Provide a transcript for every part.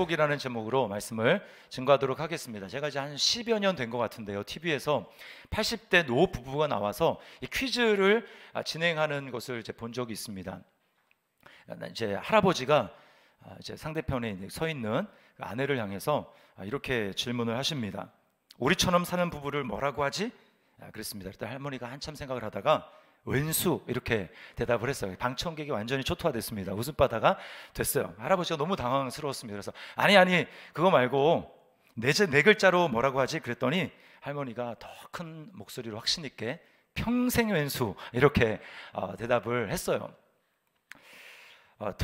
회복이라는 제목으로 말씀을 증거하도록 하겠습니다. 제가 이제 한 10여 년 된 것 같은데요, TV에서 80대 노 부부가 나와서 이 퀴즈를 진행하는 것을 이제 본 적이 있습니다. 이제 할아버지가 이제 상대편에 서 있는 아내를 향해서 이렇게 질문을 하십니다. 우리처럼 사는 부부를 뭐라고 하지? 그랬습니다. 그때 할머니가 한참 생각을 하다가 왼수 이렇게 대답을 했어요. 방청객이 완전히 초토화됐습니다. 웃음바다가 됐어요. 할아버지가 너무 당황스러웠습니다. 그래서 아니 그거 말고 네 글자로 뭐라고 하지? 그랬더니 할머니가 더 큰 목소리로 확신 있게 평생 왼수 이렇게 대답을 했어요.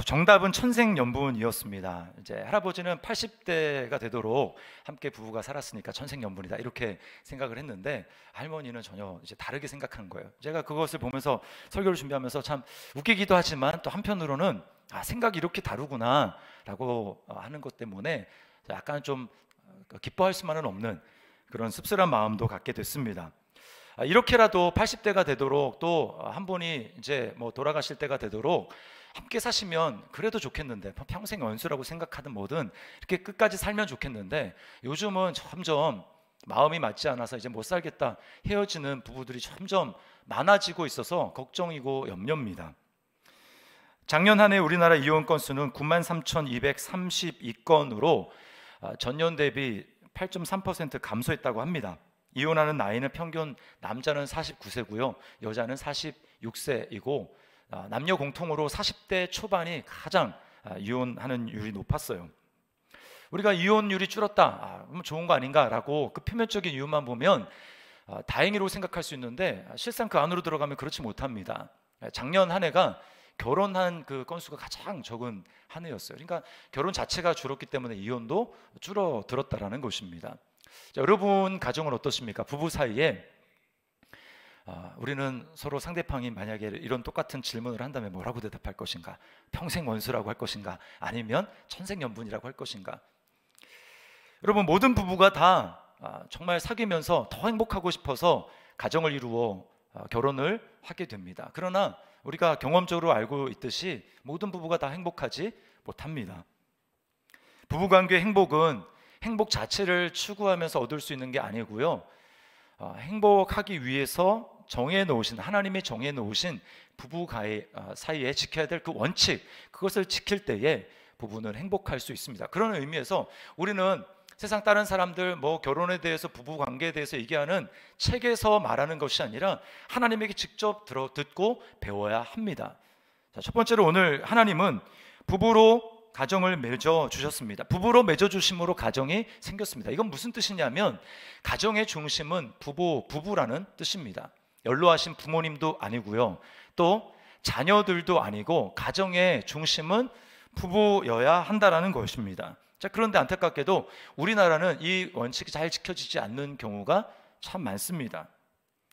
정답은 천생연분이었습니다. 이제 할아버지는 80대가 되도록 함께 부부가 살았으니까 천생연분이다 이렇게 생각을 했는데, 할머니는 전혀 이제 다르게 생각하는 거예요. 제가 그것을 보면서 설교를 준비하면서 참 웃기기도 하지만 또 한편으로는 생각이 이렇게 다르구나라고 하는 것 때문에 약간 좀 기뻐할 수만은 없는 그런 씁쓸한 마음도 갖게 됐습니다. 이렇게라도 80대가 되도록 또 한 분이 이제 뭐 돌아가실 때가 되도록 함께 사시면 그래도 좋겠는데, 평생 연수라고 생각하든 뭐든 이렇게 끝까지 살면 좋겠는데, 요즘은 점점 마음이 맞지 않아서 이제 못 살겠다 헤어지는 부부들이 점점 많아지고 있어서 걱정이고 염려입니다. 작년 한 해 우리나라 이혼 건수는 93,232건으로 전년 대비 8.3% 감소했다고 합니다. 이혼하는 나이는 평균 남자는 49세고요, 여자는 46세이고 남녀 공통으로 40대 초반이 가장 이혼하는 율이 높았어요. 우리가 이혼율이 줄었다, 그럼 좋은 거 아닌가라고 그 표면적인 이유만 보면 다행이라고 생각할 수 있는데, 실상 그 안으로 들어가면 그렇지 못합니다. 작년 한 해가 결혼한 그 건수가 가장 적은 한 해였어요. 그러니까 결혼 자체가 줄었기 때문에 이혼도 줄어들었다라는 것입니다. 자, 여러분 가정은 어떠십니까? 부부 사이에 우리는 서로 상대방이 만약에 이런 똑같은 질문을 한다면 뭐라고 대답할 것인가? 평생 원수라고 할 것인가? 아니면 천생연분이라고 할 것인가? 여러분, 모든 부부가 다 정말 사귀면서 더 행복하고 싶어서 가정을 이루어 결혼을 하게 됩니다. 그러나 우리가 경험적으로 알고 있듯이 모든 부부가 다 행복하지 못합니다. 부부관계의 행복은 행복 자체를 추구하면서 얻을 수 있는 게 아니고요, 행복하기 위해서 정해놓으신, 하나님이 정해놓으신 부부 사이에 지켜야 될 그 원칙, 그것을 지킬 때에 부부는 행복할 수 있습니다. 그런 의미에서 우리는 세상 다른 사람들 뭐 결혼에 대해서, 부부 관계에 대해서 얘기하는 책에서 말하는 것이 아니라 하나님에게 직접 듣고 배워야 합니다. 자, 첫 번째로 오늘 하나님은 부부로 가정을 맺어 주셨습니다. 부부로 맺어 주심으로 가정이 생겼습니다. 이건 무슨 뜻이냐면 가정의 중심은 부부라는 뜻입니다. 연로하신 부모님도 아니고요, 또 자녀들도 아니고 가정의 중심은 부부여야 한다라는 것입니다. 자, 그런데 안타깝게도 우리나라는 이 원칙이 잘 지켜지지 않는 경우가 참 많습니다.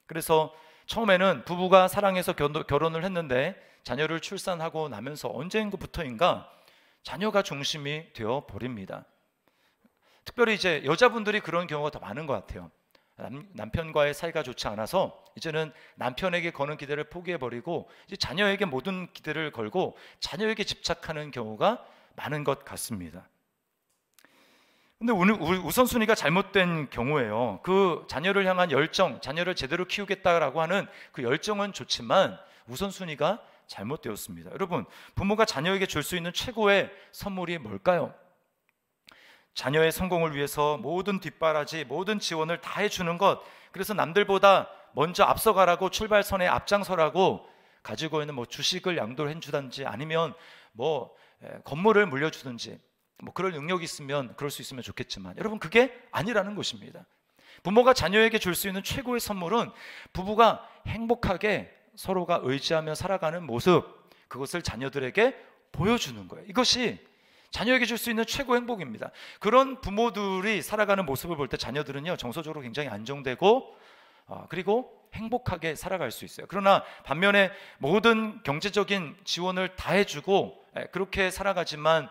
그래서 처음에는 부부가 사랑해서 결혼을 했는데 자녀를 출산하고 나면서 언젠가부터인가 자녀가 중심이 되어 버립니다. 특별히 이제 여자분들이 그런 경우가 더 많은 것 같아요. 남편과의 사이가 좋지 않아서 이제는 남편에게 거는 기대를 포기해버리고 이제 자녀에게 모든 기대를 걸고 자녀에게 집착하는 경우가 많은 것 같습니다. 근데 우선순위가 잘못된 경우에요, 그 자녀를 향한 열정, 자녀를 제대로 키우겠다라고 하는 그 열정은 좋지만 우선순위가 잘못되었습니다. 여러분, 부모가 자녀에게 줄 수 있는 최고의 선물이 뭘까요? 자녀의 성공을 위해서 모든 뒷바라지, 모든 지원을 다 해주는 것, 그래서 남들보다 먼저 앞서가라고, 출발선에 앞장서라고 가지고 있는 뭐 주식을 양도를 해주든지 아니면 뭐 건물을 물려주든지 뭐 그럴 능력이 있으면 그럴 수 있으면 좋겠지만, 여러분, 그게 아니라는 것입니다. 부모가 자녀에게 줄 수 있는 최고의 선물은 부부가 행복하게 서로가 의지하며 살아가는 모습, 그것을 자녀들에게 보여주는 거예요. 이것이 자녀에게 줄 수 있는 최고 행복입니다. 그런 부모들이 살아가는 모습을 볼 때 자녀들은요, 정서적으로 굉장히 안정되고 그리고 행복하게 살아갈 수 있어요. 그러나 반면에 모든 경제적인 지원을 다 해주고 그렇게 살아가지만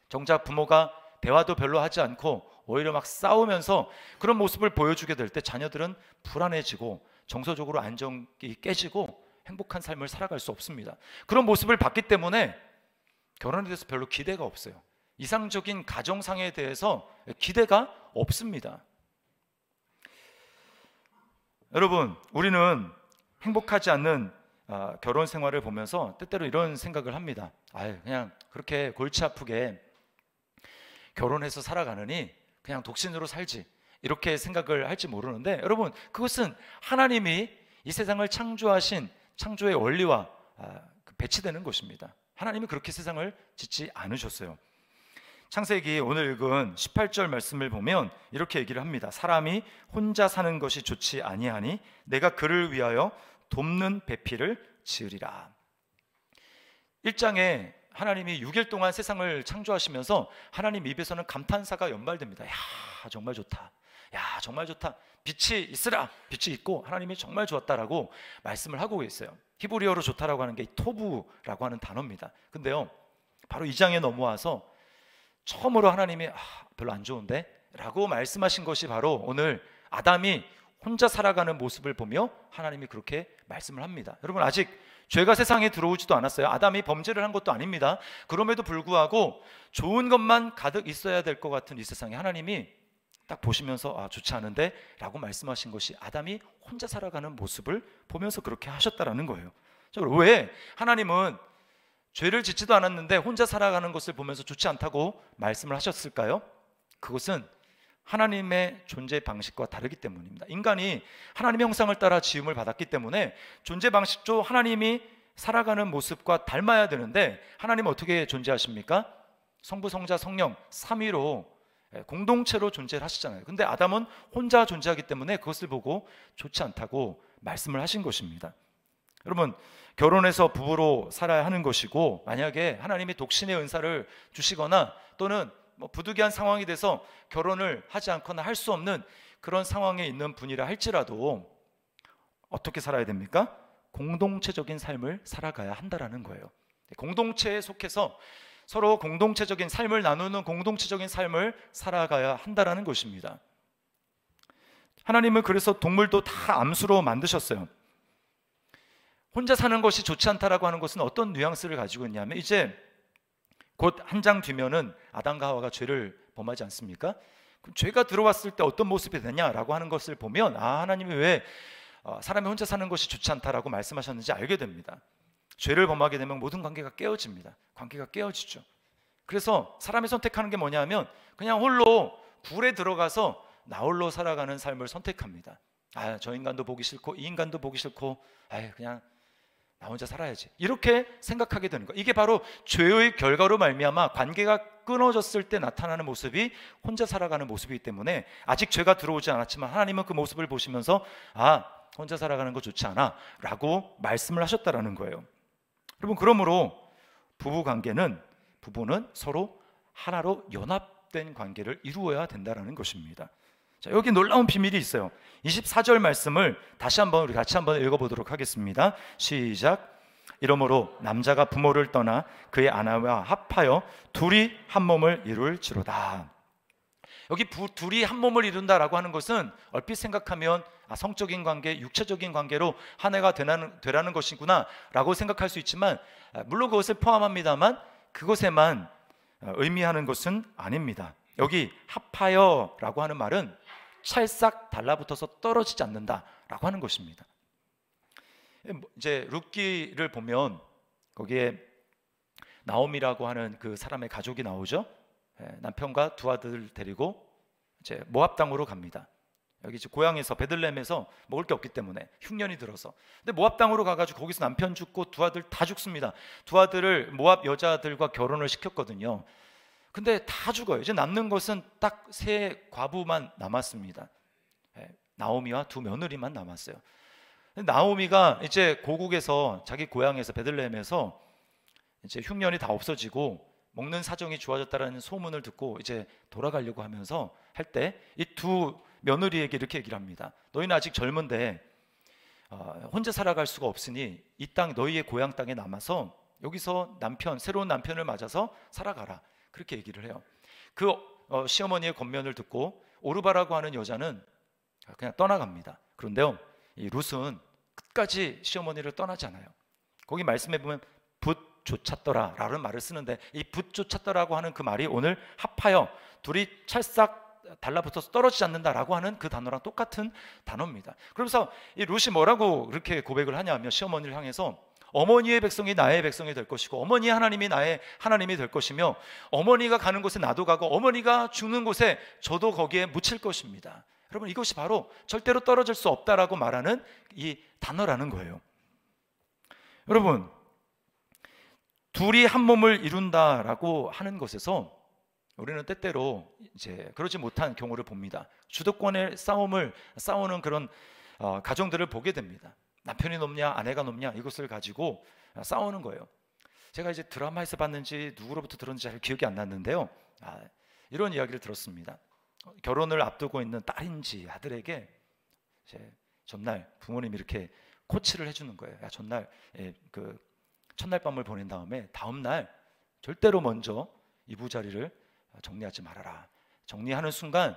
정작 부모가 대화도 별로 하지 않고 오히려 막 싸우면서 그런 모습을 보여주게 될 때 자녀들은 불안해지고 정서적으로 안정이 깨지고 행복한 삶을 살아갈 수 없습니다. 그런 모습을 봤기 때문에 결혼에 대해서 별로 기대가 없어요. 이상적인 가정상에 대해서 기대가 없습니다. 여러분, 우리는 행복하지 않는 결혼 생활을 보면서 때때로 이런 생각을 합니다. 그냥 그렇게 골치 아프게 결혼해서 살아가느니 그냥 독신으로 살지, 이렇게 생각을 할지 모르는데, 여러분, 그것은 하나님이 이 세상을 창조하신 창조의 원리와 배치되는 것입니다. 하나님이 그렇게 세상을 짓지 않으셨어요. 창세기 오늘 읽은 18절 말씀을 보면 이렇게 얘기를 합니다. 사람이 혼자 사는 것이 좋지 아니하니 내가 그를 위하여 돕는 배필을 지으리라. 1장에 하나님이 6일 동안 세상을 창조하시면서 하나님 입에서는 감탄사가 연발됩니다. 야, 정말 좋다. 야, 정말 좋다. 빛이 있으라. 빛이 있고 하나님이 정말 좋았다라고 말씀을 하고 계세요. 히브리어로 좋다라고 하는 게 토부라고 하는 단어입니다. 근데요, 바로 2장에 넘어와서 처음으로 하나님이 별로 안 좋은데? 라고 말씀하신 것이 바로 오늘 아담이 혼자 살아가는 모습을 보며 하나님이 그렇게 말씀을 합니다. 여러분, 아직 죄가 세상에 들어오지도 않았어요. 아담이 범죄를 한 것도 아닙니다. 그럼에도 불구하고 좋은 것만 가득 있어야 될 것 같은 이 세상에 하나님이 딱 보시면서 좋지 않은데? 라고 말씀하신 것이 아담이 혼자 살아가는 모습을 보면서 그렇게 하셨다라는 거예요. 왜 하나님은 죄를 짓지도 않았는데 혼자 살아가는 것을 보면서 좋지 않다고 말씀을 하셨을까요? 그것은 하나님의 존재 방식과 다르기 때문입니다. 인간이 하나님의 형상을 따라 지음을 받았기 때문에 존재 방식도 하나님이 살아가는 모습과 닮아야 되는데, 하나님은 어떻게 존재하십니까? 성부, 성자, 성령 삼위로 공동체로 존재를 하시잖아요. 근데 아담은 혼자 존재하기 때문에 그것을 보고 좋지 않다고 말씀을 하신 것입니다. 여러분, 결혼해서 부부로 살아야 하는 것이고, 만약에 하나님이 독신의 은사를 주시거나 또는 부득이한 상황이 돼서 결혼을 하지 않거나 할 수 없는 그런 상황에 있는 분이라 할지라도 어떻게 살아야 됩니까? 공동체적인 삶을 살아가야 한다라는 거예요. 공동체에 속해서 서로 공동체적인 삶을 나누는 공동체적인 삶을 살아가야 한다라는 것입니다. 하나님은 그래서 동물도 다 암수로 만드셨어요. 혼자 사는 것이 좋지 않다라고 하는 것은 어떤 뉘앙스를 가지고 있냐면, 이제 곧 한 장 뒤면은 아담과 하와가 죄를 범하지 않습니까? 그럼 죄가 들어왔을 때 어떤 모습이 되냐라고 하는 것을 보면 하나님이 왜 사람이 혼자 사는 것이 좋지 않다라고 말씀하셨는지 알게 됩니다. 죄를 범하게 되면 모든 관계가 깨어집니다. 관계가 깨어지죠. 그래서 사람이 선택하는 게 뭐냐면 그냥 홀로 굴에 들어가서 나 홀로 살아가는 삶을 선택합니다. 저 인간도 보기 싫고 이 인간도 보기 싫고 그냥 나 혼자 살아야지, 이렇게 생각하게 되는 거예요. 이게 바로 죄의 결과로 말미암아 관계가 끊어졌을 때 나타나는 모습이 혼자 살아가는 모습이기 때문에, 아직 죄가 들어오지 않았지만 하나님은 그 모습을 보시면서 혼자 살아가는 거 좋지 않아 라고 말씀을 하셨다라는 거예요. 여러분, 그러므로 부부는 서로 하나로 연합된 관계를 이루어야 된다는 것입니다. 자, 여기 놀라운 비밀이 있어요. 24절 말씀을 다시 한번 우리 같이 한번 읽어보도록 하겠습니다. 시작. 이러므로 남자가 부모를 떠나 그의 아내와 합하여 둘이 한 몸을 이룰지로다. 여기 둘이 한 몸을 이룬다라고 하는 것은 얼핏 생각하면 성적인 관계, 육체적인 관계로 한 해가 되라는 것이구나 라고 생각할 수 있지만, 물론 그것을 포함합니다만 그것에만 의미하는 것은 아닙니다. 여기 합하여 라고 하는 말은 찰싹 달라붙어서 떨어지지 않는다라고 하는 것입니다. 이제 룻기를 보면 거기에 나오미라고 하는 그 사람의 가족이 나오죠. 남편과 두 아들을 데리고 이제 모압 땅으로 갑니다. 여기 이제 고향에서 베들레헴에서 먹을 게 없기 때문에 흉년이 들어서, 근데 모압 땅으로 가가지고 거기서 남편 죽고 두 아들 다 죽습니다. 두 아들을 모압 여자들과 결혼을 시켰거든요. 근데 다 죽어요. 이제 남는 것은 딱 세 과부만 남았습니다. 나오미와 두 며느리만 남았어요. 나오미가 이제 고국에서 자기 고향에서 베들레헴에서 이제 흉년이 다 없어지고 먹는 사정이 좋아졌다라는 소문을 듣고 이제 돌아가려고 하면서 할 때 이 두 며느리에게 이렇게 얘기를 합니다. 너희는 아직 젊은데 혼자 살아갈 수가 없으니 이 땅 너희의 고향 땅에 남아서 여기서 새로운 남편을 맞아서 살아가라, 그렇게 얘기를 해요. 그 시어머니의 권면을 듣고 오르바라고 하는 여자는 그냥 떠나갑니다. 그런데요, 이 룻은 끝까지 시어머니를 떠나지 않아요. 거기 말씀해 보면 쫓았더라라는 말을 쓰는데, 이 붓 쫓았더라고 하는 그 말이 오늘 합하여 둘이 찰싹 달라붙어서 떨어지지 않는다라고 하는 그 단어랑 똑같은 단어입니다. 그러면서 이 룻이 뭐라고 그렇게 고백을 하냐면, 시어머니를 향해서 어머니의 백성이 나의 백성이 될 것이고 어머니의 하나님이 나의 하나님이 될 것이며, 어머니가 가는 곳에 나도 가고 어머니가 죽는 곳에 저도 거기에 묻힐 것입니다. 여러분, 이것이 바로 절대로 떨어질 수 없다라고 말하는 이 단어라는 거예요. 여러분, 둘이 한 몸을 이룬다라고 하는 것에서 우리는 때때로 이제 그러지 못한 경우를 봅니다. 주도권의 싸움을 싸우는 그런 가정들을 보게 됩니다. 남편이 높냐 아내가 높냐 이것을 가지고 싸우는 거예요. 제가 이제 드라마에서 봤는지 누구로부터 들었는지 잘 기억이 안 났는데요, 이런 이야기를 들었습니다. 결혼을 앞두고 있는 딸인지 아들에게 이제 전날 부모님이 이렇게 코치를 해주는 거예요. 야, 전날 그 첫날 밤을 보낸 다음에 다음 날 절대로 먼저 이부자리를 정리하지 말아라. 정리하는 순간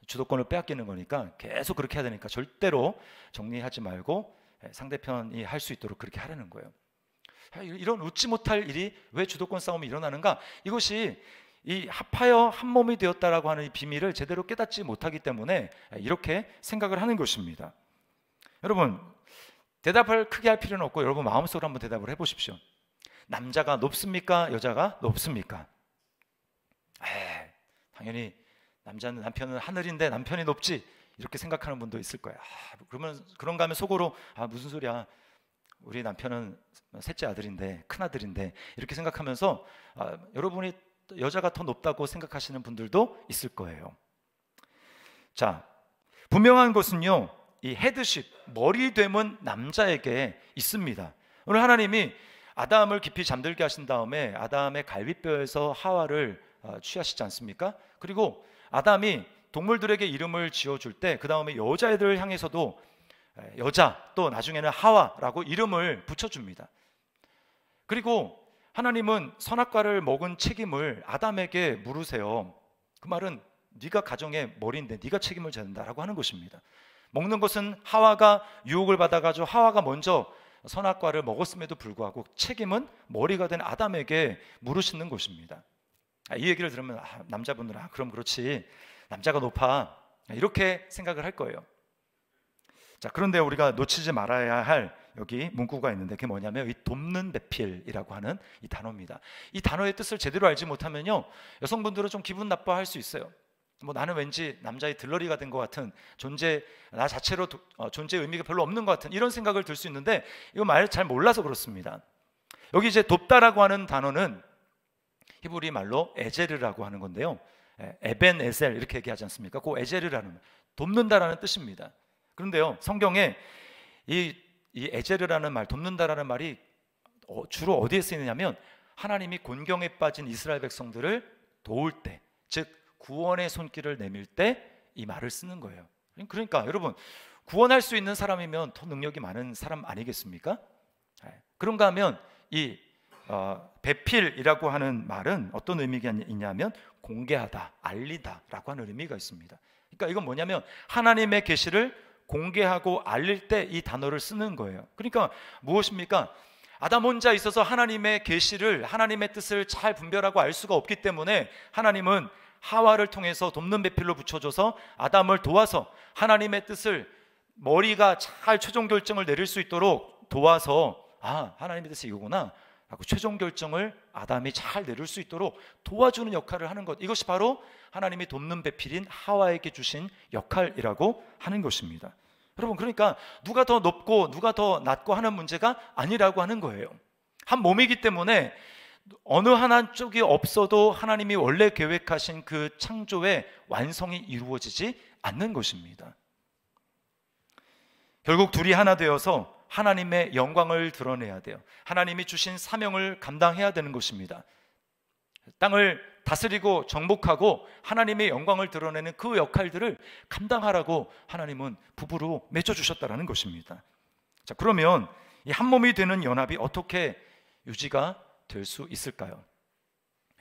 주도권을 빼앗기는 거니까 계속 그렇게 해야 되니까 절대로 정리하지 말고 상대편이 할 수 있도록 그렇게 하라는 거예요. 이런 웃지 못할 일이 왜 주도권 싸움이 일어나는가? 이것이 이 합하여 한 몸이 되었다라고 하는 이 비밀을 제대로 깨닫지 못하기 때문에 이렇게 생각을 하는 것입니다. 여러분, 대답을 크게 할 필요는 없고 여러분 마음속으로 한번 대답을 해보십시오. 남자가 높습니까? 여자가 높습니까? 당연히 남편은 하늘인데 남편이 높지, 이렇게 생각하는 분도 있을 거예요. 그러면 그런가 하면 속으로 무슨 소리야, 우리 남편은 셋째 아들인데, 큰 아들인데, 이렇게 생각하면서 여러분이 여자가 더 높다고 생각하시는 분들도 있을 거예요. 자, 분명한 것은요, 이 헤드십, 머리됨은 남자에게 있습니다. 오늘 하나님이 아담을 깊이 잠들게 하신 다음에 아담의 갈비뼈에서 하와를 취하시지 않습니까? 그리고 아담이 동물들에게 이름을 지어줄 때 그 다음에 여자애들을 향해서도 여자, 또 나중에는 하와라고 이름을 붙여줍니다. 그리고 하나님은 선악과를 먹은 책임을 아담에게 물으세요. 그 말은 네가 가정의 머리인데 네가 책임을 져야 된다라고 하는 것입니다. 먹는 것은 하와가 유혹을 받아가지고 하와가 먼저 선악과를 먹었음에도 불구하고 책임은 머리가 된 아담에게 물으시는 것입니다. 이 얘기를 들으면 남자분들은 그럼 그렇지, 남자가 높아, 이렇게 생각을 할 거예요. 자, 그런데 우리가 놓치지 말아야 할 여기 문구가 있는데, 그게 뭐냐면 이 돕는 배필이라고 하는 이 단어입니다. 이 단어의 뜻을 제대로 알지 못하면요, 여성분들은 좀 기분 나빠할 수 있어요. 나는 왠지 남자의 들러리가 된 것 같은 존재, 나 자체로 존재의 의미가 별로 없는 것 같은 이런 생각을 들 수 있는데, 이거 말 잘 몰라서 그렇습니다. 여기 이제 돕다라고 하는 단어는 히브리 말로 에제르라고 하는 건데요, 에벤 에셀 이렇게 얘기하지 않습니까? 그 에제르라는, 돕는다라는 뜻입니다. 그런데요, 성경에 이 에제르라는 말, 돕는다라는 말이 주로 어디에 쓰이느냐면 하나님이 곤경에 빠진 이스라엘 백성들을 도울 때, 즉 구원의 손길을 내밀 때 이 말을 쓰는 거예요. 그러니까 여러분, 구원할 수 있는 사람이면 더 능력이 많은 사람 아니겠습니까? 그런가 하면 이 배필이라고 하는 말은 어떤 의미가 있냐면 공개하다, 알리다 라고 하는 의미가 있습니다. 그러니까 이건 뭐냐면 하나님의 계시를 공개하고 알릴 때 이 단어를 쓰는 거예요. 그러니까 무엇입니까? 아담 혼자 있어서 하나님의 계시를, 하나님의 뜻을 잘 분별하고 알 수가 없기 때문에 하나님은 하와를 통해서 돕는 배필로 붙여줘서 아담을 도와서 하나님의 뜻을, 머리가 잘 최종 결정을 내릴 수 있도록 도와서 하나님의 뜻이 이거구나 라고 최종 결정을 아담이 잘 내릴 수 있도록 도와주는 역할을 하는 것, 이것이 바로 하나님이 돕는 배필인 하와에게 주신 역할이라고 하는 것입니다. 여러분, 그러니까 누가 더 높고 누가 더 낮고 하는 문제가 아니라고 하는 거예요. 한 몸이기 때문에 어느 하나 쪽이 없어도 하나님이 원래 계획하신 그 창조의 완성이 이루어지지 않는 것입니다. 결국 둘이 하나 되어서 하나님의 영광을 드러내야 돼요. 하나님이 주신 사명을 감당해야 되는 것입니다. 땅을 다스리고 정복하고 하나님의 영광을 드러내는 그 역할들을 감당하라고 하나님은 부부로 맺어주셨다는 것입니다. 자, 그러면 이 한 몸이 되는 연합이 어떻게 유지가 될 수 있을까요?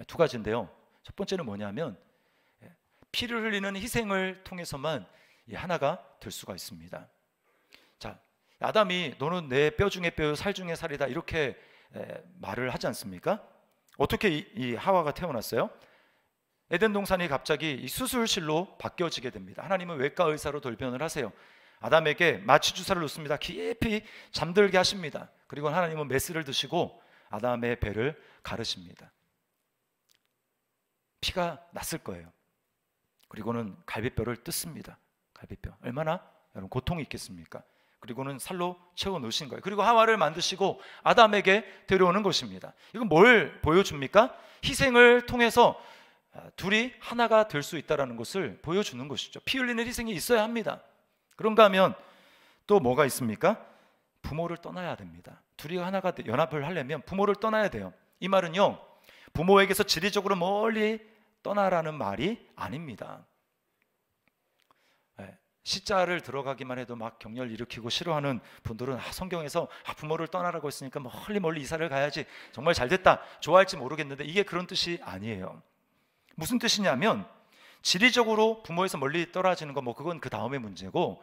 두 가지인데요. 첫 번째는 뭐냐면 피를 흘리는 희생을 통해서만 하나가 될 수가 있습니다. 자, 아담이 너는 내 뼈 중에 뼈요 살 중에 살이다 이렇게 말을 하지 않습니까? 어떻게 이 하와가 태어났어요? 에덴 동산이 갑자기 이 수술실로 바뀌어지게 됩니다. 하나님은 외과 의사로 돌변을 하세요. 아담에게 마취 주사를 놓습니다. 깊이 잠들게 하십니다. 그리고 하나님은 메스를 드시고 아담의 배를 가르십니다. 피가 났을 거예요. 그리고는 갈비뼈를 뜯습니다. 갈비뼈 얼마나 여러분 고통이 있겠습니까? 그리고는 살로 채워 놓으신 거예요. 그리고 하와를 만드시고 아담에게 데려오는 것입니다. 이건 뭘 보여줍니까? 희생을 통해서 둘이 하나가 될 수 있다는 것을 보여주는 것이죠. 피 흘리는 희생이 있어야 합니다. 그런가 하면 또 뭐가 있습니까? 부모를 떠나야 됩니다. 둘이 하나가 연합을 하려면 부모를 떠나야 돼요. 이 말은요, 부모에게서 지리적으로 멀리 떠나라는 말이 아닙니다. 시자를 들어가기만 해도 막 격렬 일으키고 싫어하는 분들은 성경에서 부모를 떠나라고 했으니까 멀리 이사를 가야지, 정말 잘됐다, 좋아할지 모르겠는데 이게 그런 뜻이 아니에요. 무슨 뜻이냐면 지리적으로 부모에서 멀리 떨어지는 건 그건 그 다음의 문제고,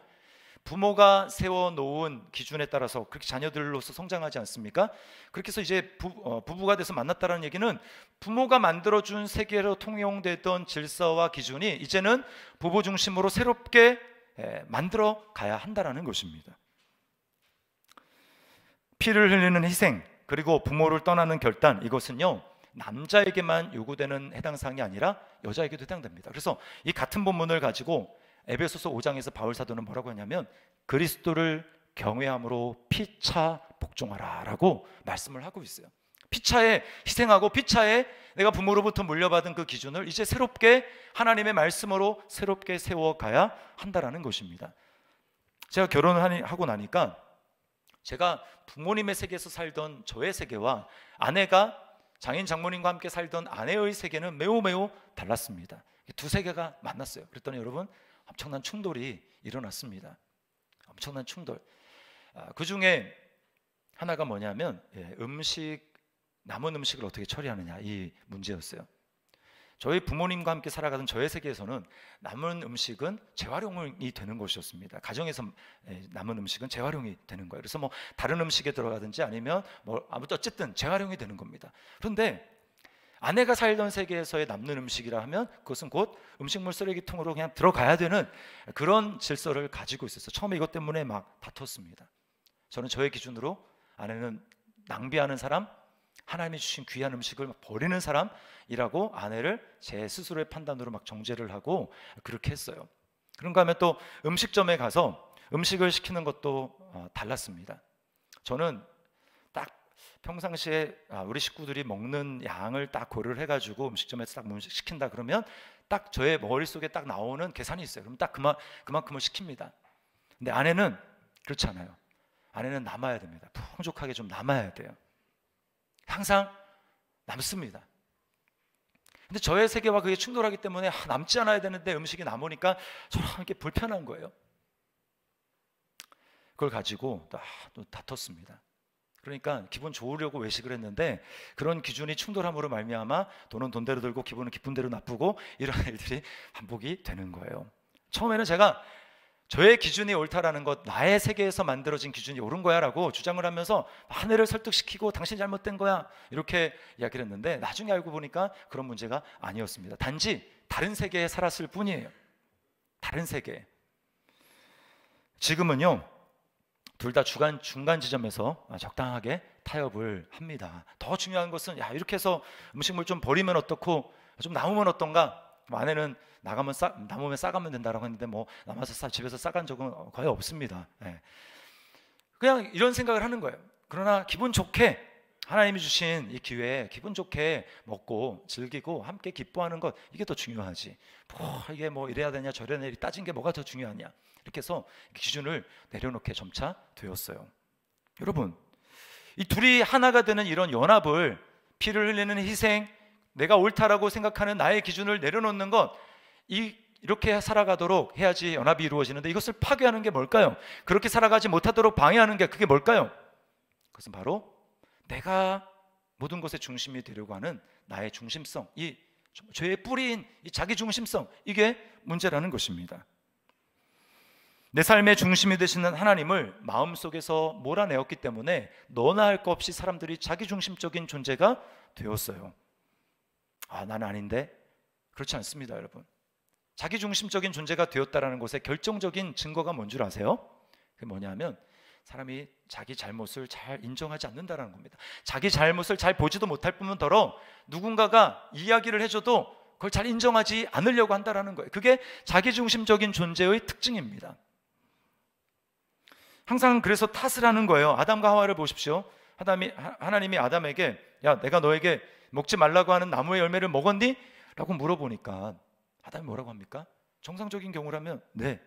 부모가 세워놓은 기준에 따라서 그렇게 자녀들로서 성장하지 않습니까? 그렇게 해서 이제 부부가 돼서 만났다는 얘기는 부모가 만들어준 세계로 통용되던 질서와 기준이 이제는 부부 중심으로 새롭게 만들어 가야 한다는 것입니다. 피를 흘리는 희생, 그리고 부모를 떠나는 결단, 이것은요 남자에게만 요구되는 해당 사항이 아니라 여자에게도 해당됩니다. 그래서 이 같은 본문을 가지고 에베소서 5장에서 바울 사도는 뭐라고 하냐면 그리스도를 경외함으로 피차 복종하라 라고 말씀을 하고 있어요. 피차에 희생하고 피차에 내가 부모로부터 물려받은 그 기준을 이제 새롭게 하나님의 말씀으로 새롭게 세워가야 한다는 것입니다. 제가 결혼을 하고 나니까 제가 부모님의 세계에서 살던 저의 세계와 아내가 장인 장모님과 함께 살던 아내의 세계는 매우 달랐습니다. 두 세계가 만났어요. 그랬더니 여러분 엄청난 충돌이 일어났습니다. 엄청난 충돌. 그 중에 하나가 뭐냐면 남은 음식을 어떻게 처리하느냐, 이 문제였어요. 저희 부모님과 함께 살아가던 저의 세계에서는 남은 음식은 재활용이 되는 것이었습니다. 가정에서 남은 음식은 재활용이 되는 거예요. 그래서 다른 음식에 들어가든지 아니면 아무튼 어쨌든 재활용이 되는 겁니다. 그런데 아내가 살던 세계에서의 남는 음식이라 하면 그것은 곧 음식물 쓰레기통으로 그냥 들어가야 되는 그런 질서를 가지고 있었어요. 처음에 이것 때문에 막 다퉜습니다. 저는 저의 기준으로 아내는 낭비하는 사람, 하나님이 주신 귀한 음식을 버리는 사람이라고 아내를 제 스스로의 판단으로 막 정죄를 하고 그렇게 했어요. 그런가 하면 또 음식점에 가서 음식을 시키는 것도 달랐습니다. 저는 딱 평상시에 우리 식구들이 먹는 양을 딱 고려를 해가지고 음식점에서 딱 음식 시킨다 그러면 딱 저의 머릿속에 딱 나오는 계산이 있어요. 그럼 딱 그만큼을 시킵니다. 근데 아내는 그렇지 않아요. 아내는 남아야 됩니다. 풍족하게 좀 남아야 돼요. 항상 남습니다. 근데 저의 세계와 그게 충돌하기 때문에 남지 않아야 되는데 음식이 남으니까 저는 이렇게 불편한 거예요. 그걸 가지고 또 다퉜습니다. 그러니까 기분 좋으려고 외식을 했는데 그런 기준이 충돌함으로 말미암아 돈은 돈대로 들고 기분은 기분대로 나쁘고 이런 일들이 반복이 되는 거예요. 처음에는 제가 저의 기준이 옳다라는 것, 나의 세계에서 만들어진 기준이 옳은 거야 라고 주장을 하면서 아내를 설득시키고 당신이 잘못된 거야 이렇게 이야기를 했는데 나중에 알고 보니까 그런 문제가 아니었습니다. 단지 다른 세계에 살았을 뿐이에요. 다른 세계. 지금은요 둘 다 중간 지점에서 적당하게 타협을 합니다. 더 중요한 것은 이렇게 해서 음식물 좀 버리면 어떻고 좀 남으면 어떤가. 아내는 남으면 싸가면 된다라고 했는데 남아서 집에서 싸간 적은 거의 없습니다. 그냥 이런 생각을 하는 거예요. 그러나 기분 좋게 하나님이 주신 이 기회에 기분 좋게 먹고 즐기고 함께 기뻐하는 것, 이게 더 중요하지. 이게 이래야 되냐 저래야 되냐 따진 게 뭐가 더 중요하냐. 이렇게 해서 기준을 내려놓게 점차 되었어요. 여러분, 이 둘이 하나가 되는 이런 연합을, 피를 흘리는 희생, 내가 옳다라고 생각하는 나의 기준을 내려놓는 것, 이렇게 살아가도록 해야지 연합이 이루어지는데 이것을 파괴하는 게 뭘까요? 그렇게 살아가지 못하도록 방해하는 게 그게 뭘까요? 그것은 바로 내가 모든 것의 중심이 되려고 하는 나의 중심성, 이 죄의 뿌리인 이 자기 중심성, 이게 문제라는 것입니다. 내 삶의 중심이 되시는 하나님을 마음속에서 몰아내었기 때문에 너나 할 것 없이 사람들이 자기중심적인 존재가 되었어요. 나는 아닌데. 그렇지 않습니다, 여러분. 자기중심적인 존재가 되었다는 것의 결정적인 증거가 뭔 줄 아세요? 그게 뭐냐면 사람이 자기 잘못을 잘 인정하지 않는다는 겁니다. 자기 잘못을 잘 보지도 못할 뿐더러 누군가가 이야기를 해줘도 그걸 잘 인정하지 않으려고 한다는 거예요. 그게 자기중심적인 존재의 특징입니다. 항상 그래서 탓을 하는 거예요. 아담과 하와를 보십시오. 하나님이 아담에게 야, 내가 너에게 먹지 말라고 하는 나무의 열매를 먹었니? 라고 물어보니까 아담이 뭐라고 합니까? 정상적인 경우라면 네,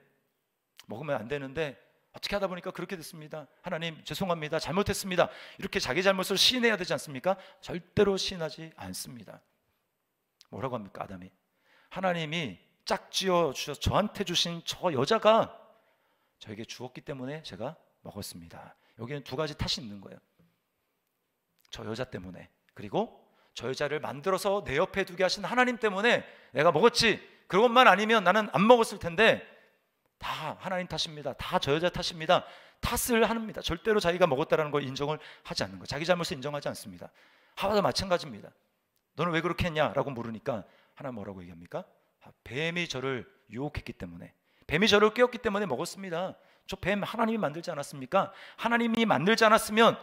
먹으면 안 되는데 어떻게 하다 보니까 그렇게 됐습니다. 하나님 죄송합니다. 잘못했습니다. 이렇게 자기 잘못을 시인해야 되지 않습니까? 절대로 시인하지 않습니다. 뭐라고 합니까? 아담이 하나님이 짝지어 주셔서 저한테 주신 저 여자가 저에게 주었기 때문에 제가 먹었습니다. 여기는 두 가지 탓이 있는 거예요. 저 여자 때문에, 그리고 저 여자를 만들어서 내 옆에 두게 하신 하나님 때문에 내가 먹었지. 그것만 아니면 나는 안 먹었을 텐데 다 하나님 탓입니다. 다 저 여자 탓입니다. 탓을 합니다. 절대로 자기가 먹었다는 걸 인정을 하지 않는 거예요. 자기 잘못을 인정하지 않습니다. 하와도 마찬가지입니다. 너는 왜 그렇게 했냐라고 물으니까 하나님 뭐라고 얘기합니까? 뱀이 저를 유혹했기 때문에, 뱀이 저를 깨웠기 때문에 먹었습니다. 저 뱀 하나님이 만들지 않았습니까? 하나님이 만들지 않았으면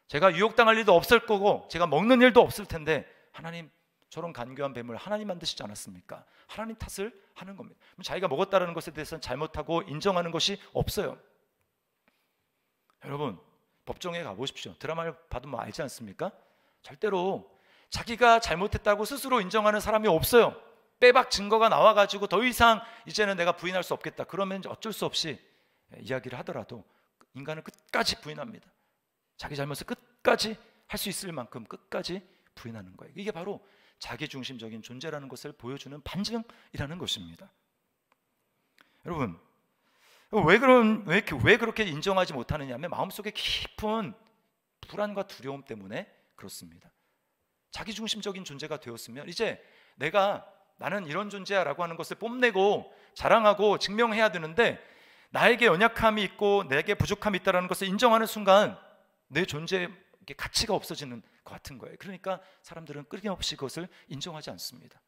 제가 유혹당할 일도 없을 거고 제가 먹는 일도 없을 텐데 하나님 저런 간교한 뱀을 하나님 만드시지 않았습니까? 하나님 탓을 하는 겁니다. 자기가 먹었다는 것에 대해서는 잘못하고 인정하는 것이 없어요. 여러분 법정에 가보십시오. 드라마를 봐도 뭐 알지 않습니까? 절대로 자기가 잘못했다고 스스로 인정하는 사람이 없어요. 빼박 증거가 나와가지고 더 이상 이제는 내가 부인할 수 없겠다 그러면 어쩔 수 없이 이야기를 하더라도 인간은 끝까지 부인합니다. 자기 잘못을 끝까지 할 수 있을 만큼 끝까지 부인하는 거예요. 이게 바로 자기중심적인 존재라는 것을 보여주는 반증이라는 것입니다. 여러분 왜 그렇게 인정하지 못하느냐 하면 마음속에 깊은 불안과 두려움 때문에 그렇습니다. 자기중심적인 존재가 되었으면 이제 나는 이런 존재야 라고 하는 것을 뽐내고 자랑하고 증명해야 되는데 나에게 연약함이 있고 내게 부족함이 있다는 것을 인정하는 순간 내 존재의 가치가 없어지는 것 같은 거예요. 그러니까 사람들은 끊임없이 그것을 인정하지 않습니다.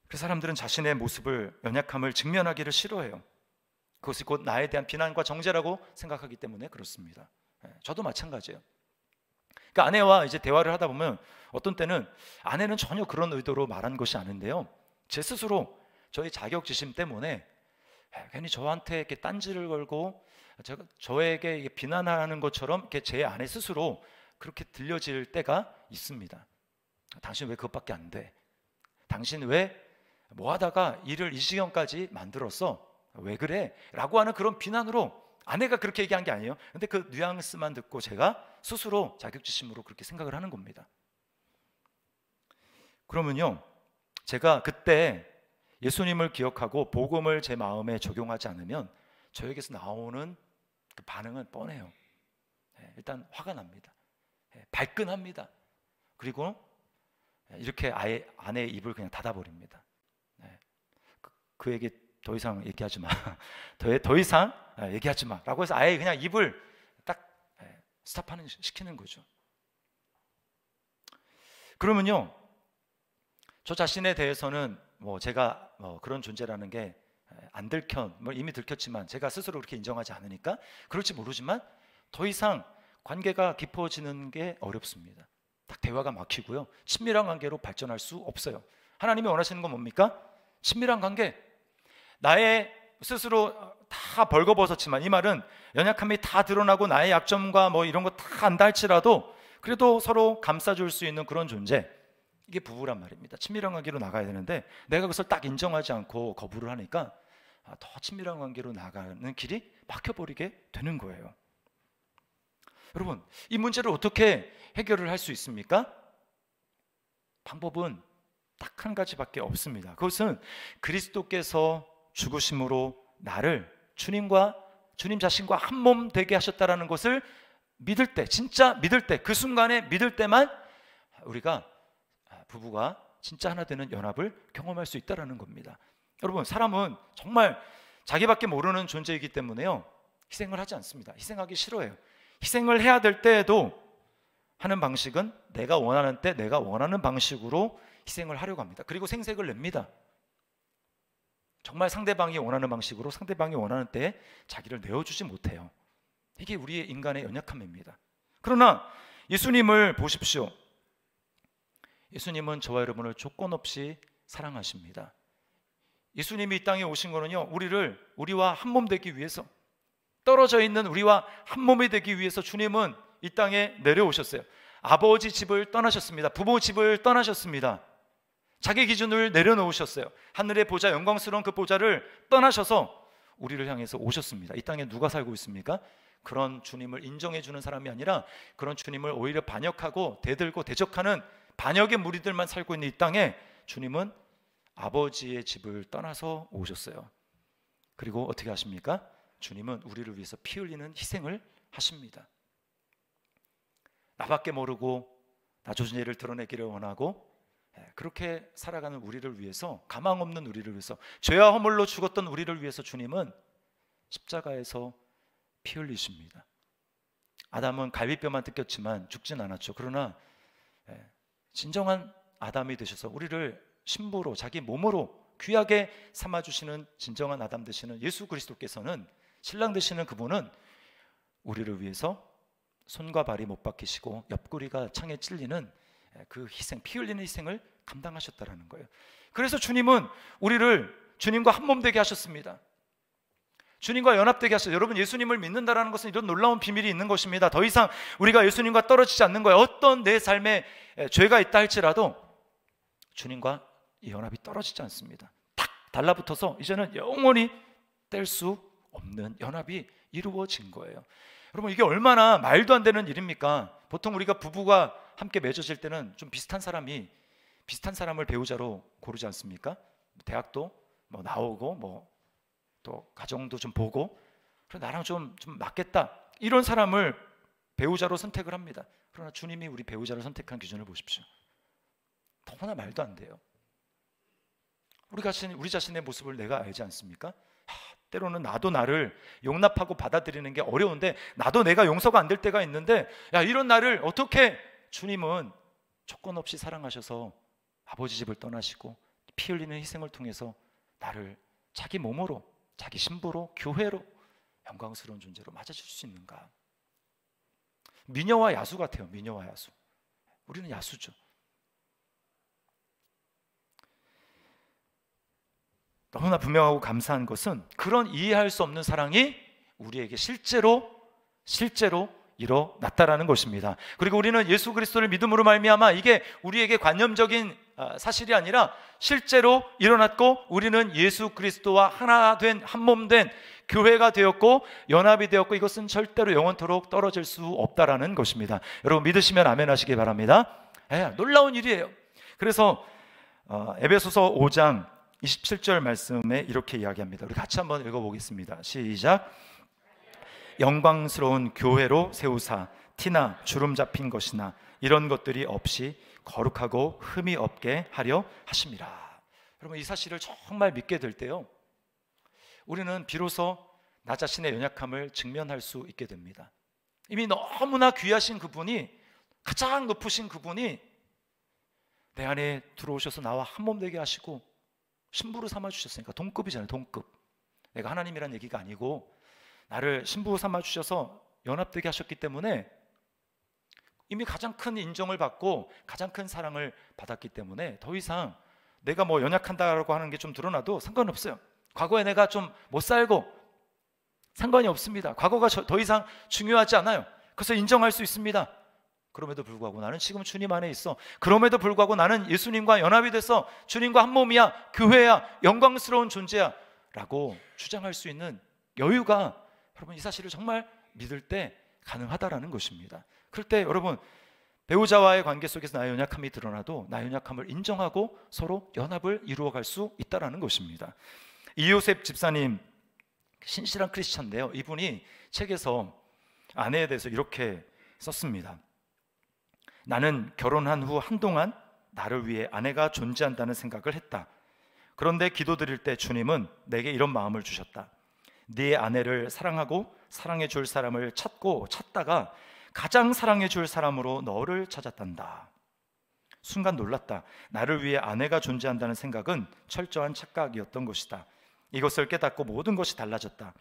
그래서 사람들은 자신의 모습을, 연약함을 직면하기를 싫어해요. 그것이 곧 나에 대한 비난과 정죄라고 생각하기 때문에 그렇습니다. 저도 마찬가지예요. 그러니까 아내와 이제 대화를 하다 보면 어떤 때는 아내는 전혀 그런 의도로 말한 것이 아닌데요, 제 스스로 저의 자격지심 때문에 괜히 저한테 이렇게 딴지를 걸고 저에게 비난하는 것처럼 이렇게 제 아내 스스로 그렇게 들려질 때가 있습니다. 당신 왜 그것밖에 안 돼? 당신 왜 뭐 하다가 일을 이 지경까지 만들었어? 왜 그래? 라고 하는 그런 비난으로 아내가 그렇게 얘기한 게 아니에요. 근데 그 뉘앙스만 듣고 제가 스스로 자격지심으로 그렇게 생각을 하는 겁니다. 그러면요, 제가 그때 예수님을 기억하고 복음을 제 마음에 적용하지 않으면 저에게서 나오는 그 반응은 뻔해요. 일단 화가 납니다. 발끈합니다. 그리고 이렇게 아예 아내의 입을 그냥 닫아버립니다. 그에게 더 이상 얘기하지 마. 더 이상 얘기하지 마. 라고 해서 아예 그냥 입을 딱 시키는 거죠. 그러면요, 저 자신에 대해서는 제가 그런 존재라는 게 안 이미 들켰지만 제가 스스로 그렇게 인정하지 않으니까 그럴지 모르지만 더 이상 관계가 깊어지는 게 어렵습니다. 딱 대화가 막히고요, 친밀한 관계로 발전할 수 없어요. 하나님이 원하시는 건 뭡니까? 친밀한 관계. 나의 스스로 다 벌거벗었지만, 이 말은 연약함이 다 드러나고 나의 약점과 이런 거 다 안다 할지라도 그래도 서로 감싸줄 수 있는 그런 존재, 이게 부부란 말입니다. 친밀한 관계로 나가야 되는데 내가 그것을 딱 인정하지 않고 거부를 하니까 더 친밀한 관계로 나가는 길이 막혀버리게 되는 거예요. 여러분, 이 문제를 어떻게 해결을 할 수 있습니까? 방법은 딱 한 가지밖에 없습니다. 그것은 그리스도께서 죽으심으로 나를 주님 자신과 한 몸 되게 하셨다라는 것을 믿을 때, 진짜 믿을 때, 그 순간에 믿을 때만 우리가 부부가 진짜 하나 되는 연합을 경험할 수 있다는 겁니다. 여러분, 사람은 정말 자기밖에 모르는 존재이기 때문에요, 희생을 하지 않습니다. 희생하기 싫어해요. 희생을 해야 될 때에도 하는 방식은 내가 원하는 때 내가 원하는 방식으로 희생을 하려고 합니다. 그리고 생색을 냅니다. 정말 상대방이 원하는 방식으로 상대방이 원하는 때에 자기를 내어주지 못해요. 이게 우리의 인간의 연약함입니다. 그러나 예수님을 보십시오. 예수님은 저와 여러분을 조건 없이 사랑하십니다. 예수님이 이 땅에 오신 거는요, 우리와 한 몸 되기 위해서, 떨어져 있는 우리와 한 몸이 되기 위해서 주님은 이 땅에 내려오셨어요. 아버지 집을 떠나셨습니다. 부모 집을 떠나셨습니다. 자기 기준을 내려놓으셨어요. 하늘의 보좌, 영광스러운 그 보좌를 떠나셔서 우리를 향해서 오셨습니다. 이 땅에 누가 살고 있습니까? 그런 주님을 인정해 주는 사람이 아니라 그런 주님을 오히려 반역하고 대들고 대적하는 반역의 무리들만 살고 있는 이 땅에 주님은 아버지의 집을 떠나서 오셨어요. 그리고 어떻게 하십니까? 주님은 우리를 위해서 피 흘리는 희생을 하십니다. 나밖에 모르고 나 존재를 드러내기를 원하고 그렇게 살아가는 우리를 위해서, 가망 없는 우리를 위해서, 죄와 허물로 죽었던 우리를 위해서 주님은 십자가에서 피 흘리십니다. 아담은 갈비뼈만 뜯겼지만 죽진 않았죠. 그러나 진정한 아담이 되셔서 우리를 신부로, 자기 몸으로 귀하게 삼아주시는 진정한 아담 되시는 예수 그리스도께서는, 신랑 되시는 그분은 우리를 위해서 손과 발이 못 박히시고 옆구리가 창에 찔리는 그 희생, 피 흘리는 희생을 감당하셨다라는 거예요. 그래서 주님은 우리를 주님과 한 몸 되게 하셨습니다. 주님과 연합되게 하셨어요. 여러분, 예수님을 믿는다라는 것은 이런 놀라운 비밀이 있는 것입니다. 더 이상 우리가 예수님과 떨어지지 않는 거예요. 어떤 내 삶에 죄가 있다 할지라도 주님과 이 연합이 떨어지지 않습니다. 딱 달라붙어서 이제는 영원히 뗄 수 없는 연합이 이루어진 거예요. 여러분, 이게 얼마나 말도 안 되는 일입니까? 보통 우리가 부부가 함께 맺어질 때는 좀 비슷한 사람을 배우자로 고르지 않습니까? 대학도 뭐 나오고 또 가정도 좀 보고, 그래 나랑 좀 맞겠다, 이런 사람을 배우자로 선택을 합니다. 그러나 주님이 우리 배우자를 선택한 기준을 보십시오. 너무나 말도 안 돼요. 우리 자신의 모습을 내가 알지 않습니까? 때로는 나도 나를 용납하고 받아들이는 게 어려운데, 나도 내가 용서가 안 될 때가 있는데, 이런 나를 어떻게 주님은 조건 없이 사랑하셔서 아버지 집을 떠나시고 피 흘리는 희생을 통해서 나를 자기 몸으로, 자기 신부로, 교회로, 영광스러운 존재로 맞아줄 수 있는가? 미녀와 야수 같아요. 미녀와 야수. 우리는 야수죠. 너무나 분명하고 감사한 것은 그런 이해할 수 없는 사랑이 우리에게 실제로 일어났다라는 것입니다. 그리고 우리는 예수 그리스도를 믿음으로 말미암아 이게 우리에게 관념적인 사실이 아니라 실제로 일어났고, 우리는 예수 그리스도와 하나 된, 한 몸 된 교회가 되었고 연합이 되었고, 이것은 절대로 영원토록 떨어질 수 없다라는 것입니다. 여러분, 믿으시면 아멘 하시기 바랍니다. 놀라운 일이에요. 그래서 에베소서 5장 27절 말씀에 이렇게 이야기합니다. 우리 같이 한번 읽어보겠습니다. 시작. 영광스러운 교회로 세우사 티나 주름 잡힌 것이나 이런 것들이 없이 거룩하고 흠이 없게 하려 하심이라. 여러분, 이 사실을 정말 믿게 될 때요, 우리는 비로소 나 자신의 연약함을 직면할 수 있게 됩니다. 이미 너무나 귀하신 그분이, 가장 높으신 그분이 내 안에 들어오셔서 나와 한 몸 되게 하시고 신부로 삼아주셨으니까, 동급이잖아요. 동급. 내가 하나님이란 얘기가 아니고 나를 신부 삼아주셔서 연합되게 하셨기 때문에 이미 가장 큰 인정을 받고 가장 큰 사랑을 받았기 때문에 더 이상 내가 뭐 연약한다라고 하는 게 좀 드러나도 상관없어요. 과거에 내가 좀 못 살고 상관이 없습니다. 과거가 더 이상 중요하지 않아요. 그래서 인정할 수 있습니다. 그럼에도 불구하고 나는 지금 주님 안에 있어. 그럼에도 불구하고 나는 예수님과 연합이 돼서 주님과 한 몸이야, 교회야, 영광스러운 존재야 라고 주장할 수 있는 여유가, 여러분, 이 사실을 정말 믿을 때 가능하다라는 것입니다. 그럴 때 여러분, 배우자와의 관계 속에서 나의 연약함이 드러나도 나의 연약함을 인정하고 서로 연합을 이루어갈 수 있다라는 것입니다. 이요셉 집사님, 신실한 크리스찬인데요, 이분이 책에서 아내에 대해서 이렇게 썼습니다. 나는 결혼한 후 한동안 나를 위해 아내가 존재한다는 생각을 했다. 그런데 기도드릴 때 주님은 내게 이런 마음을 주셨다. 네 아내를 사랑하고 사랑해 줄 사람을 찾고 찾다가 가장 사랑해 줄 사람으로 너를 찾았단다. 순간 놀랐다. 나를 위해 아내가 존재한다는 생각은 철저한 착각이었던 것이다. 이것을 깨닫고 모든 것이 달라졌다.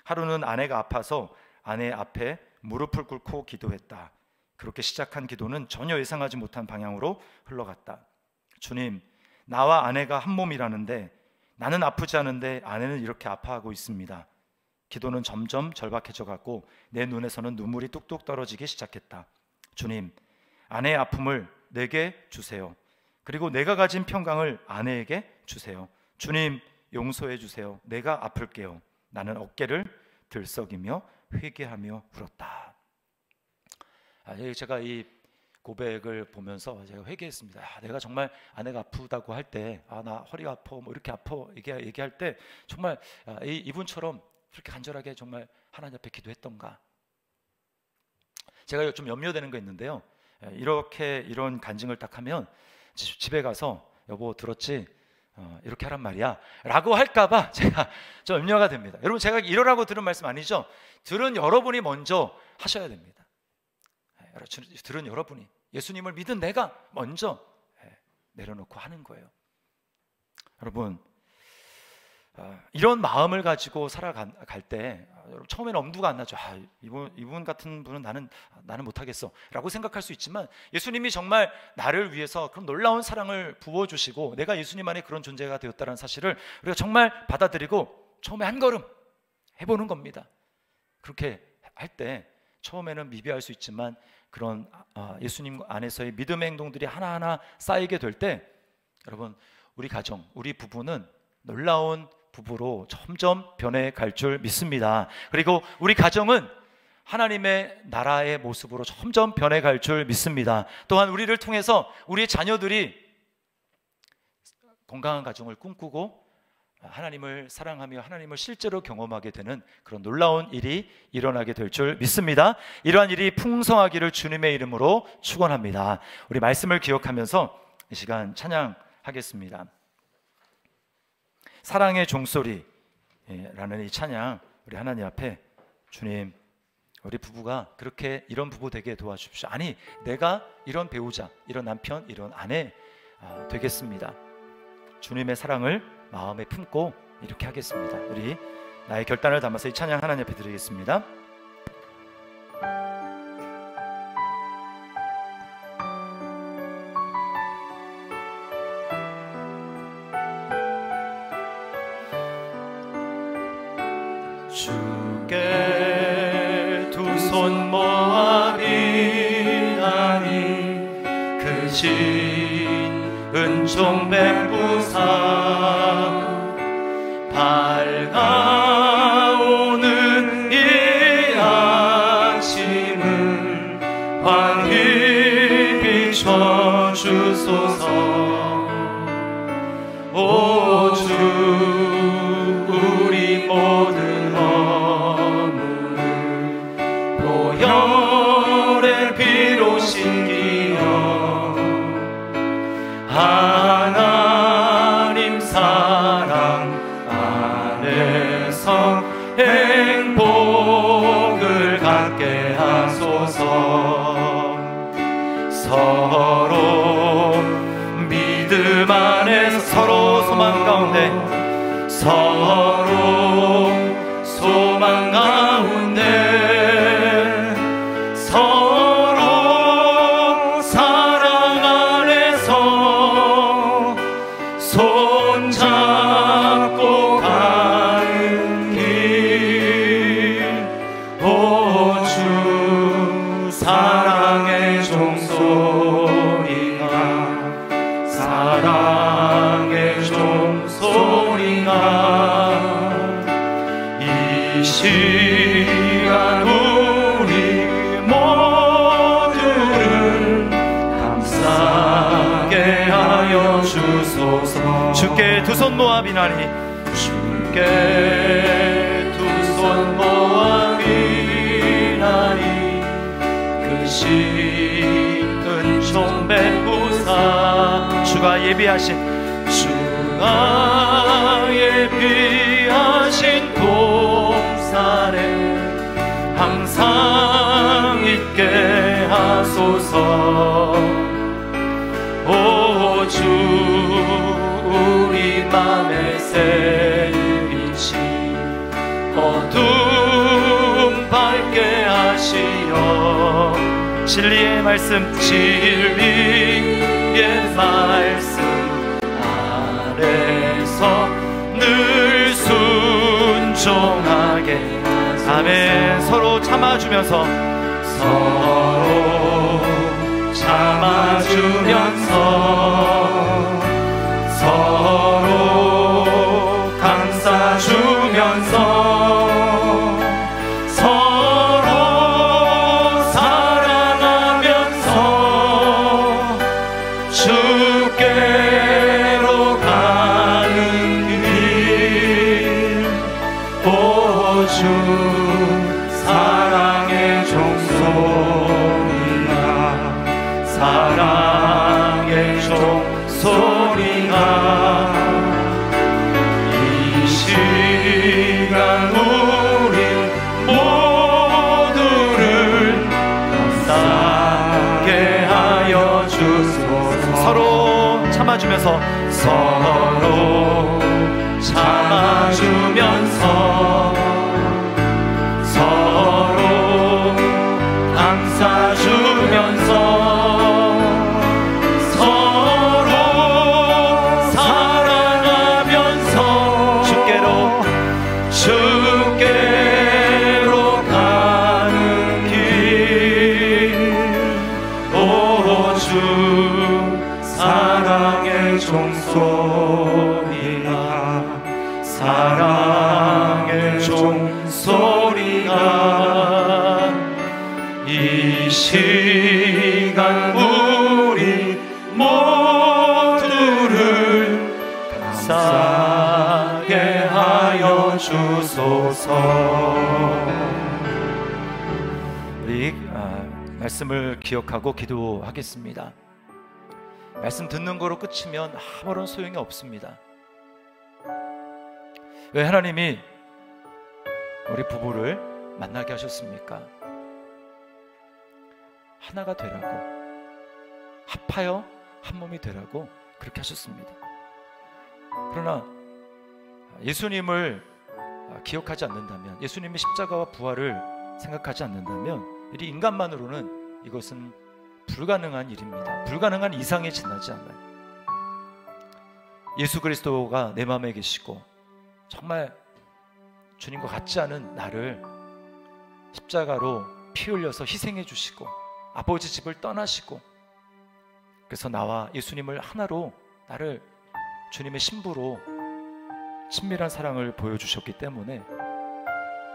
하루는 아내가 아파서 아내 앞에 무릎을 꿇고 기도했다. 그렇게 시작한 기도는 전혀 예상하지 못한 방향으로 흘러갔다. 주님, 나와 아내가 한 몸이라는데 나는 아프지 않은데 아내는 이렇게 아파하고 있습니다. 기도는 점점 절박해져 갔고 내 눈에서는 눈물이 뚝뚝 떨어지기 시작했다. 주님, 아내의 아픔을 내게 주세요. 그리고 내가 가진 평강을 아내에게 주세요. 주님, 용서해 주세요. 내가 아플게요. 나는 어깨를 들썩이며 회개하며 울었다. 제가 이 고백을 보면서 제가 회개했습니다. 내가 정말 아내가 아프다고 할 때, 나 허리가 아파, 뭐 이렇게 아파 얘기할 때 정말 이분처럼 그렇게 간절하게 정말 하나님 앞에 기도했던가. 제가 좀 염려되는 거 있는데요. 이런 간증을 딱 하면 집에 가서 여보 들었지? 이렇게 하란 말이야 라고 할까봐 제가 좀 염려가 됩니다. 여러분, 제가 이러라고 들은 말씀 아니죠? 들은 여러분이 먼저 하셔야 됩니다. 들은 여러분이, 예수님을 믿은 내가 먼저 내려놓고 하는 거예요. 여러분, 이런 마음을 가지고 살아갈 때 처음에는 엄두가 안 나죠. 이분 같은 분은 나는 못하겠어 라고 생각할 수 있지만, 예수님이 정말 나를 위해서 그런 놀라운 사랑을 부어주시고 내가 예수님 안에 그런 존재가 되었다는 사실을 우리가 정말 받아들이고 처음에 한 걸음 해보는 겁니다. 그렇게 할 때 처음에는 미비할 수 있지만 그런 예수님 안에서의 믿음의 행동들이 하나하나 쌓이게 될 때, 여러분, 우리 가정, 우리 부부는 놀라운 부부로 점점 변해갈 줄 믿습니다. 그리고 우리 가정은 하나님의 나라의 모습으로 점점 변해갈 줄 믿습니다. 또한 우리를 통해서 우리 자녀들이 건강한 가정을 꿈꾸고 하나님을 사랑하며 하나님을 실제로 경험하게 되는 그런 놀라운 일이 일어나게 될 줄 믿습니다. 이러한 일이 풍성하기를 주님의 이름으로 축원합니다. 우리 말씀을 기억하면서 이 시간 찬양하겠습니다. 사랑의 종소리라는 이 찬양, 우리 하나님 앞에, 주님, 우리 부부가 그렇게 이런 부부 되게 도와주십시오. 아니, 내가 이런 배우자, 이런 남편, 이런 아내 되겠습니다. 주님의 사랑을 마음에 품고 이렇게 하겠습니다. 우리 나의 결단을 담아서 이 찬양 하나님 앞에 드리겠습니다. 주께 두 손 모아 비나니 그 신 은총 베푸사 밝아오는 이 아침을 환히 비춰주소서. 오 주, 우리 모든 허물을 보혈의 피로 씻기어 하나님 사랑 안에서 행복을 갖게 하소서. 서로 믿음 안에서, 서로 소망 가운데, 서로 소망 가운데, 서로 사랑 안에서 손잡고 가는 길. 오 주, 사랑의 종소리가, 사랑의 종소리가 이 시간 우리 모두를 감싸게 하여 주소서. 주께 두 손 모아 비나니, 주께 두 손 모아 비나니 그 신 은총 베푸사. 주가 예비하신, 주가 예비하신 동산에 항상 있게 하소서. 오 주 우리 맘에 새빛이 어둠 밝게 하시어 진리의 말씀, 진리의 말씀 아래서 늘 순종하게 하소서. 아멘. 서로 참아주면서 서로 감싸주면서 서로 사랑하면서 주께로 가는 길. 오 주 사랑의 종소리가 사랑의 종소리가 이 시간 우리 모두를 감싸게 하여 주소서. 서로 참아주면서 서로 참아주면서 서로 감싸주면서 서로 사랑하면서 주께로 가는 길. 오 주 사랑의 종소리가 사랑의 종소리가 이 시간 우리 모두를 감싸게 하여 주소서. 우리 말씀을 기억하고 기도하겠습니다. 말씀 듣는 거로 끝이면 아무런 소용이 없습니다. 왜 하나님이 우리 부부를 만나게 하셨습니까? 하나가 되라고, 합하여 한 몸이 되라고 그렇게 하셨습니다. 그러나 예수님을 기억하지 않는다면, 예수님의 십자가와 부활을 생각하지 않는다면 이 인간만으로는 이것은 불가능한 일입니다. 불가능한 이상에 지나지 않아요. 예수 그리스도가 내 마음에 계시고 정말 주님과 같지 않은 나를 십자가로 피 흘려서 희생해 주시고 아버지 집을 떠나시고, 그래서 나와 예수님을 하나로, 나를 주님의 신부로 친밀한 사랑을 보여주셨기 때문에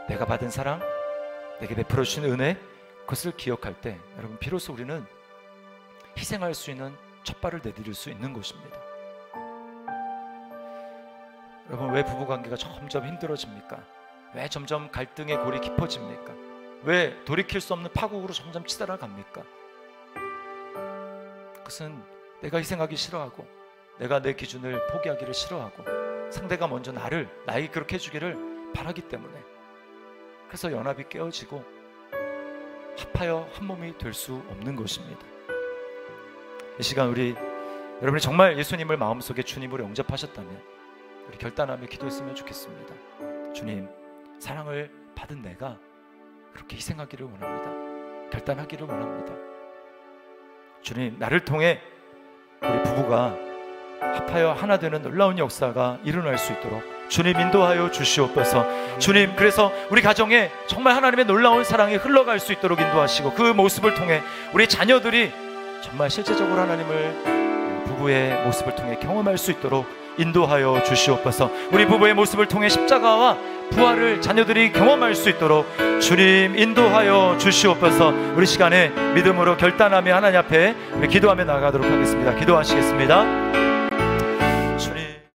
내가 받은 사랑, 내게 베풀어 주신 은혜, 그것을 기억할 때 여러분 비로소 우리는 희생할 수 있는 첫발을 내디딜 수 있는 것입니다. 여러분, 왜 부부관계가 점점 힘들어집니까? 왜 점점 갈등의 골이 깊어집니까? 왜 돌이킬 수 없는 파국으로 점점 치달아갑니까? 그것은 내가 희생하기 싫어하고, 내가 내 기준을 포기하기를 싫어하고, 상대가 먼저 나에게 그렇게 해주기를 바라기 때문에, 그래서 연합이 깨어지고 합하여 한 몸이 될 수 없는 것입니다. 이 시간 여러분이 정말 예수님을 마음속에 주님으로 영접하셨다면 우리 결단하며 기도했으면 좋겠습니다. 주님, 사랑을 받은 내가 그렇게 희생하기를 원합니다. 결단하기를 원합니다. 주님, 나를 통해 우리 부부가 합하여 하나 되는 놀라운 역사가 일어날 수 있도록 주님 인도하여 주시옵소서. 주님, 그래서 우리 가정에 정말 하나님의 놀라운 사랑이 흘러갈 수 있도록 인도하시고, 그 모습을 통해 우리 자녀들이 정말 실제적으로 하나님을 부부의 모습을 통해 경험할 수 있도록 인도하여 주시옵소서. 우리 부부의 모습을 통해 십자가와 부활을 자녀들이 경험할 수 있도록 주님 인도하여 주시옵소서. 우리 시간에 믿음으로 결단하며 하나님 앞에 우리 기도하며 나가도록 하겠습니다. 기도하시겠습니다.